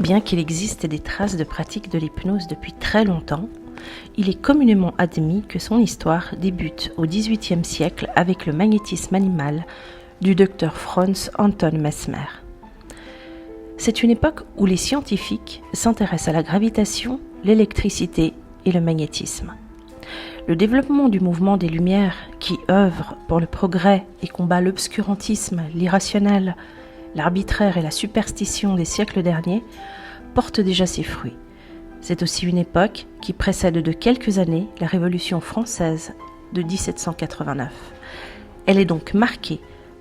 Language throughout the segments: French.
Bien qu'il existe des traces de pratique de l'hypnose depuis très longtemps, il est communément admis que son histoire débute au XVIIIe siècle avec le magnétisme animal du docteur Franz Anton Mesmer. C'est une époque où les scientifiques s'intéressent à la gravitation, l'électricité et le magnétisme. Le développement du mouvement des Lumières, qui œuvre pour le progrès et combat l'obscurantisme, l'irrationnel, l'arbitraire et la superstition des siècles derniers, porte déjà ses fruits. C'est aussi une époque qui précède de quelques années la Révolution française de 1789. Elle est donc marquée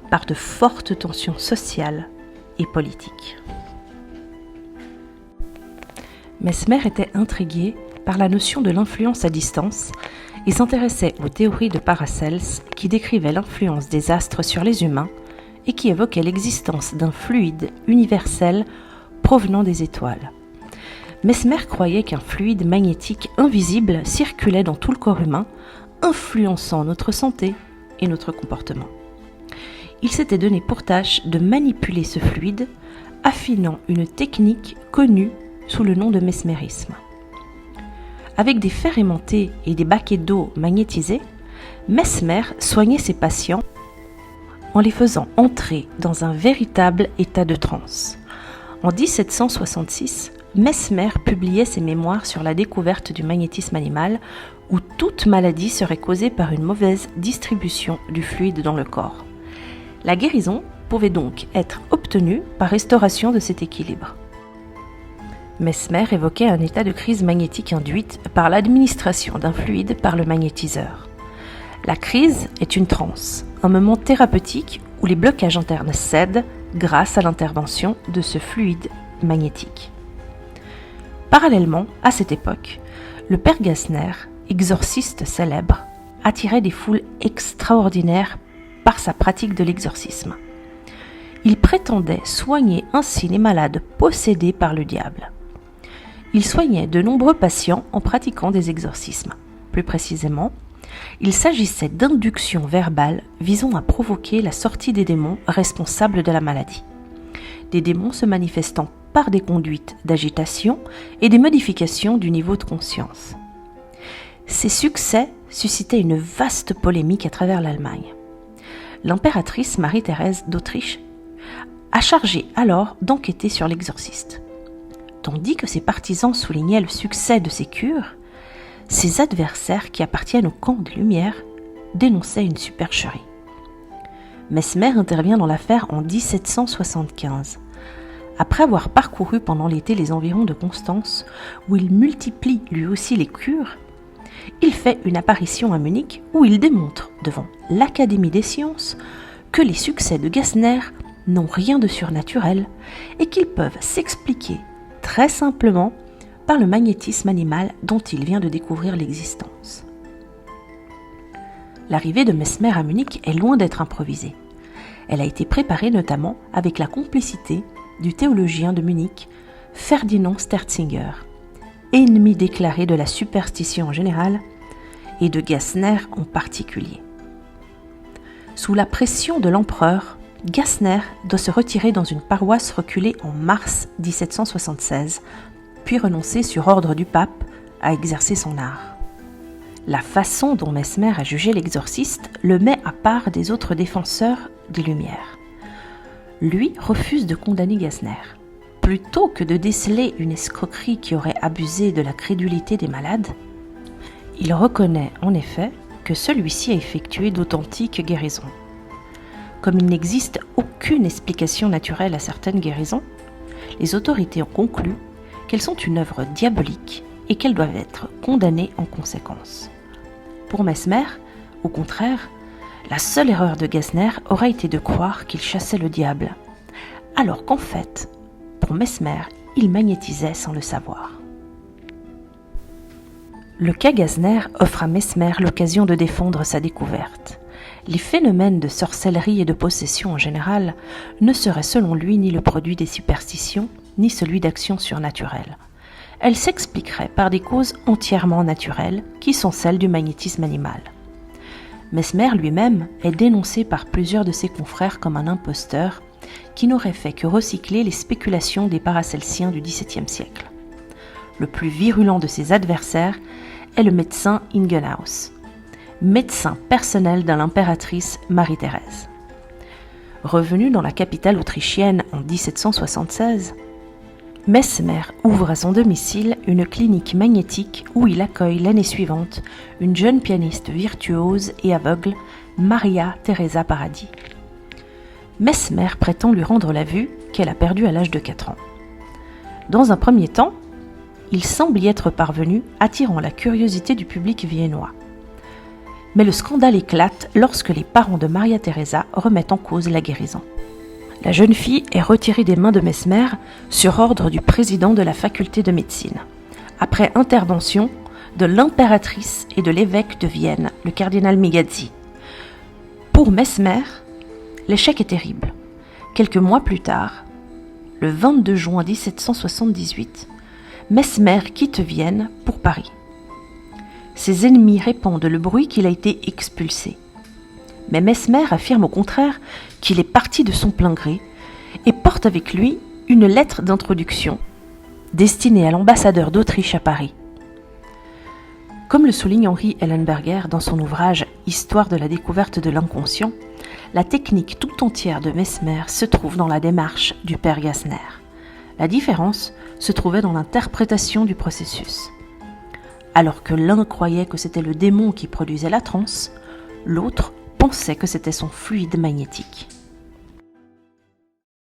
par de fortes tensions sociales et politiques. Mesmer était intrigué par la notion de l'influence à distance et s'intéressait aux théories de Paracels qui décrivaient l'influence des astres sur les humains et qui évoquaient l'existence d'un fluide universel provenant des étoiles. Mesmer croyait qu'un fluide magnétique invisible circulait dans tout le corps humain, influençant notre santé et notre comportement. Il s'était donné pour tâche de manipuler ce fluide, affinant une technique connue sous le nom de mesmérisme. Avec des fers aimantés et des baquets d'eau magnétisés, Mesmer soignait ses patients en les faisant entrer dans un véritable état de transe. En 1766, Mesmer publiait ses mémoires sur la découverte du magnétisme animal, où toute maladie serait causée par une mauvaise distribution du fluide dans le corps. La guérison pouvait donc être obtenue par restauration de cet équilibre. Mesmer évoquait un état de crise magnétique induite par l'administration d'un fluide par le magnétiseur. La crise est une transe, un moment thérapeutique où les blocages internes cèdent grâce à l'intervention de ce fluide magnétique. Parallèlement, à cette époque, le père Gassner, exorciste célèbre, attirait des foules extraordinaires par sa pratique de l'exorcisme. Il prétendait soigner ainsi les malades possédés par le diable. Il soignait de nombreux patients en pratiquant des exorcismes. Plus précisément, il s'agissait d'inductions verbales visant à provoquer la sortie des démons responsables de la maladie. Des démons se manifestant par des conduites d'agitation et des modifications du niveau de conscience. Ces succès suscitaient une vaste polémique à travers l'Allemagne. L'impératrice Marie-Thérèse d'Autriche a chargé alors d'enquêter sur l'exorciste. Tandis que ses partisans soulignaient le succès de ses cures, ses adversaires qui appartiennent au camp des Lumières dénonçaient une supercherie. Mesmer intervient dans l'affaire en 1775. Après avoir parcouru pendant l'été les environs de Constance, où il multiplie lui aussi les cures, il fait une apparition à Munich où il démontre devant l'Académie des sciences que les succès de Gassner n'ont rien de surnaturel et qu'ils peuvent s'expliquer très simplement par le magnétisme animal dont il vient de découvrir l'existence. L'arrivée de Mesmer à Munich est loin d'être improvisée. Elle a été préparée notamment avec la complicité du théologien de Munich, Ferdinand Sterzinger, ennemi déclaré de la superstition en général et de Gassner en particulier. Sous la pression de l'empereur, Gassner doit se retirer dans une paroisse reculée en mars 1776, puis renoncer sur ordre du pape à exercer son art. La façon dont Mesmer a jugé l'exorciste le met à part des autres défenseurs des Lumières. Lui refuse de condamner Gassner. Plutôt que de déceler une escroquerie qui aurait abusé de la crédulité des malades, il reconnaît en effet que celui-ci a effectué d'authentiques guérisons. Comme il n'existe aucune explication naturelle à certaines guérisons, les autorités ont conclu qu'elles sont une œuvre diabolique et qu'elles doivent être condamnées en conséquence. Pour Mesmer, au contraire, la seule erreur de Gassner aurait été de croire qu'il chassait le diable, alors qu'en fait, pour Mesmer, il magnétisait sans le savoir. Le cas Gassner offre à Mesmer l'occasion de défendre sa découverte. Les phénomènes de sorcellerie et de possession en général ne seraient selon lui ni le produit des superstitions, ni celui d'actions surnaturelles. Elles s'expliqueraient par des causes entièrement naturelles, qui sont celles du magnétisme animal. Mesmer lui-même est dénoncé par plusieurs de ses confrères comme un imposteur qui n'aurait fait que recycler les spéculations des paracelsiens du XVIIe siècle. Le plus virulent de ses adversaires est le médecin Ingenhaus, médecin personnel de l'impératrice Marie-Thérèse. Revenu dans la capitale autrichienne en 1776, Mesmer ouvre à son domicile une clinique magnétique où il accueille l'année suivante une jeune pianiste virtuose et aveugle, Maria Teresa Paradis. Mesmer prétend lui rendre la vue qu'elle a perdue à l'âge de 4 ans. Dans un premier temps, il semble y être parvenu, attirant la curiosité du public viennois. Mais le scandale éclate lorsque les parents de Maria Teresa remettent en cause la guérison. La jeune fille est retirée des mains de Mesmer sur ordre du président de la faculté de médecine, après intervention de l'impératrice et de l'évêque de Vienne, le cardinal Migazzi. Pour Mesmer, l'échec est terrible. Quelques mois plus tard, le 22 juin 1778, Mesmer quitte Vienne pour Paris. Ses ennemis répandent le bruit qu'il a été expulsé. Mais Mesmer affirme au contraire qu'il est parti de son plein gré et porte avec lui une lettre d'introduction destinée à l'ambassadeur d'Autriche à Paris. Comme le souligne Henri Ellenberger dans son ouvrage « Histoire de la découverte de l'inconscient », la technique tout entière de Mesmer se trouve dans la démarche du père Gassner. La différence se trouvait dans l'interprétation du processus. Alors que l'un croyait que c'était le démon qui produisait la transe, l'autre pensait que c'était son fluide magnétique.